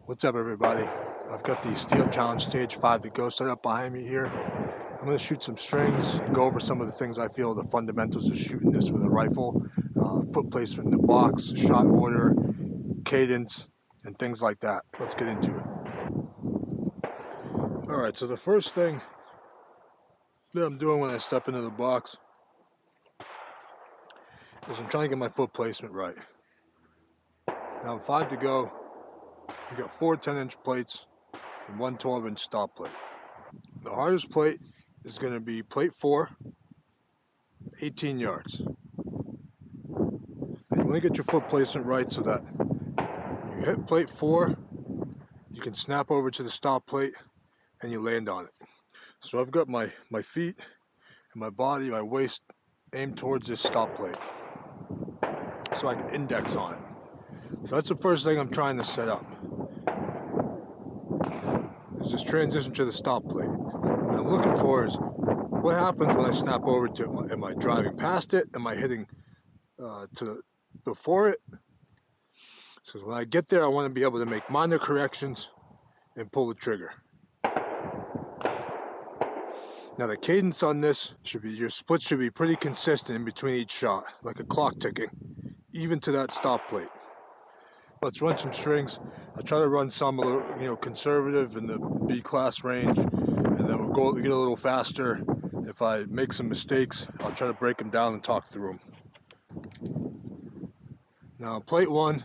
What's up, everybody? I've got the Steel Challenge Stage 5 to go set up behind me here. I'm going to shoot some strings and go over some of the things I feel the fundamentals of shooting this with a rifle, foot placement in the box, shot order, cadence, and things like that. Let's get into it. Alright, so the first thing that I'm doing when I step into the box is I'm trying to get my foot placement right. Now, 5 to go. We've got 4 10-inch plates and 1 12-inch stop plate. The hardest plate is going to be plate 4, 18 yards. And you want to get your foot placement right so that when you hit plate 4, you can snap over to the stop plate and you land on it. So I've got my feet and my body, my waist aimed towards this stop plate so I can index on it. So that's the first thing I'm trying to set up, is this transition to the stop plate. What I'm looking for is what happens when I snap over to it. Am I driving past it? Am I hitting before it? So when I get there, I want to be able to make minor corrections and pull the trigger. Now the cadence on this should be, your split should be pretty consistent in between each shot, like a clock ticking, even to that stop plate. Let's run some strings. I'll try to run some a little, conservative in the B class range, and then we'll get a little faster. If I make some mistakes, I'll try to break them down and talk through them. Now plate 1,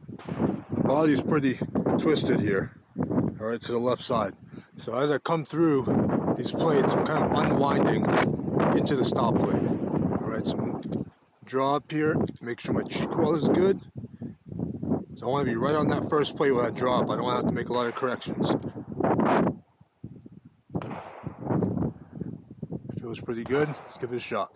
the body's pretty twisted here, all right, to the left side. So as I come through these plates, I'm kind of unwinding into the stop plate. All right, so draw up here, make sure my cheek roll is good. So I want to be right on that first plate when I drop. I don't want to have to make a lot of corrections. Feels pretty good. Let's give it a shot.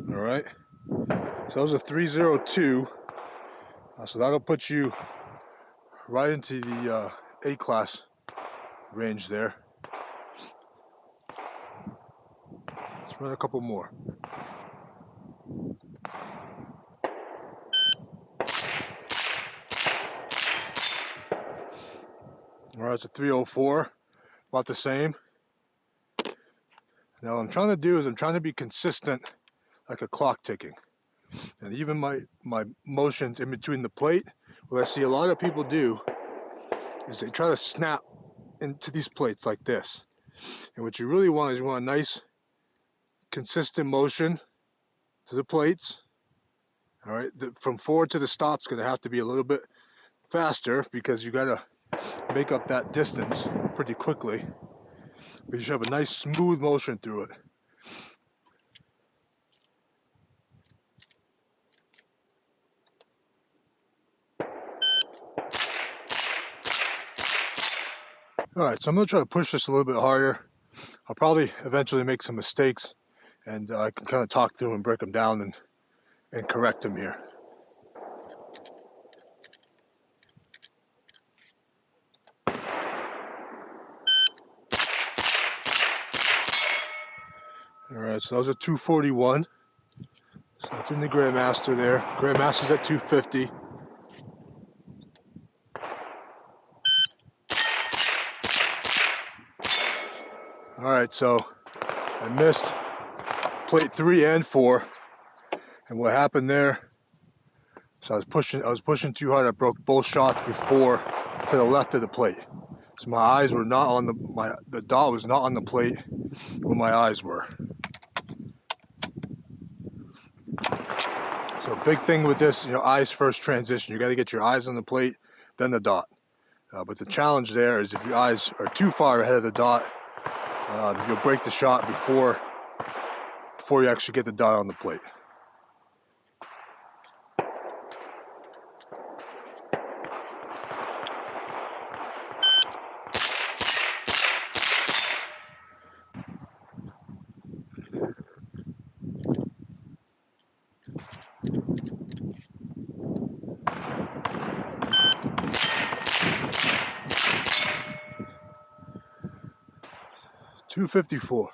All right. So that was a 302. So that'll put you right into the A class range there. Let's run a couple more. All right, it's a 304, about the same. Now what I'm trying to do is I'm trying to be consistent, like a clock ticking. And even my motions in between the plate, what I see a lot of people do is they try to snap into these plates like this. And what you really want is you want a nice, consistent motion to the plates. All right, from forward to the stop's going to have to be a little bit faster because you got to make up that distance pretty quickly. But you should have a nice smooth motion through it. Alright, so I'm going to try to push this a little bit harder. I'll probably eventually make some mistakes, and I can kind of talk through and break them down and correct them here. Alright, so that was a 241. So that's in the Grandmaster there. Grandmaster's at 250. Alright, so I missed plate 3 and 4. And what happened there, so I was pushing too hard. I broke both shots before to the left of the plate. So my eyes were not on the dot was not on the plate where my eyes were. So big thing with this, eyes first transition. You got to get your eyes on the plate, then the dot. But the challenge there is if your eyes are too far ahead of the dot, you'll break the shot before you actually get the dot on the plate. $254.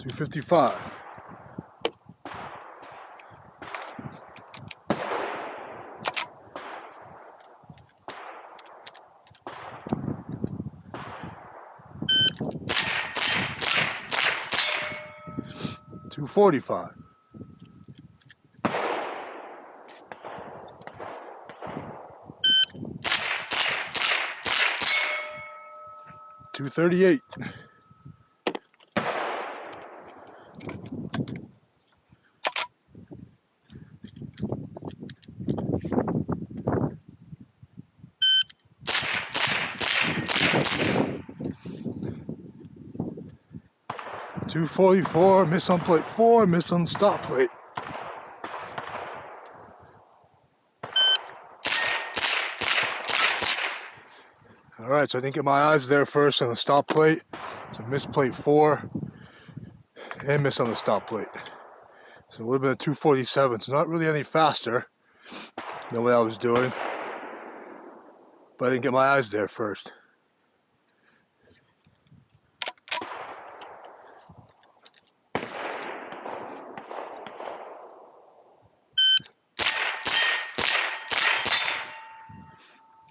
255. $245. $238. $244. Miss on plate 4. Miss on stop plate. Alright, so I didn't get my eyes there first on the stop plate. So miss plate 4 and miss on the stop plate. So it would have been a 247. So not really any faster than what I was doing. But I didn't get my eyes there first.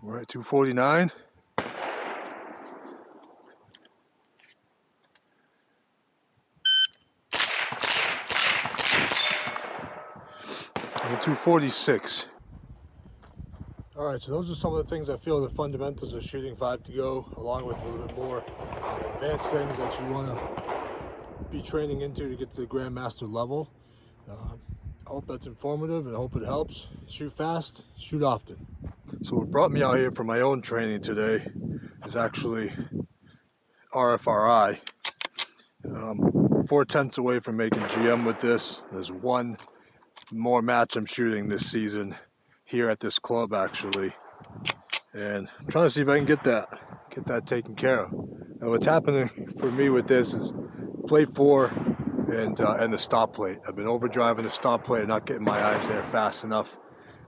We're at 249. And 246. Alright, so those are some of the things I feel the fundamentals of shooting 5 to go, along with a little bit more advanced things that you want to be training into to get to the Grandmaster level. I hope that's informative and I hope it helps. Shoot fast, shoot often. So what brought me out here for my own training today is actually RFRI. 4/10 away from making GM with this. There's one more match I'm shooting this season here at this club actually. And I'm trying to see if I can get that taken care of. Now what's happening for me with this is plate 4 and the stop plate. I've been overdriving the stop plate and not getting my eyes there fast enough.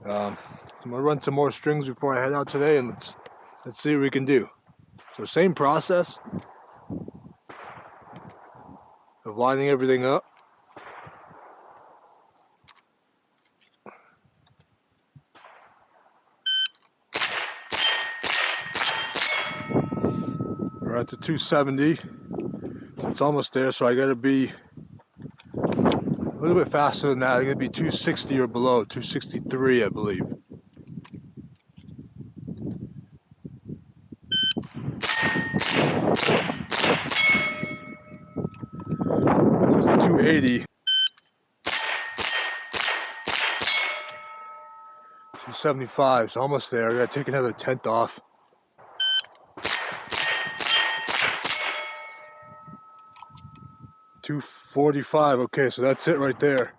So I'm gonna run some more strings before I head out today, and let's see what we can do. So same process of lining everything up. We're at the 270. So it's almost there, so I gotta be a little bit faster than that. I gotta be 260 or below, 263 I believe. This is the 280. 275, so almost there. I gotta take another 10th off. 245, okay, so that's it right there.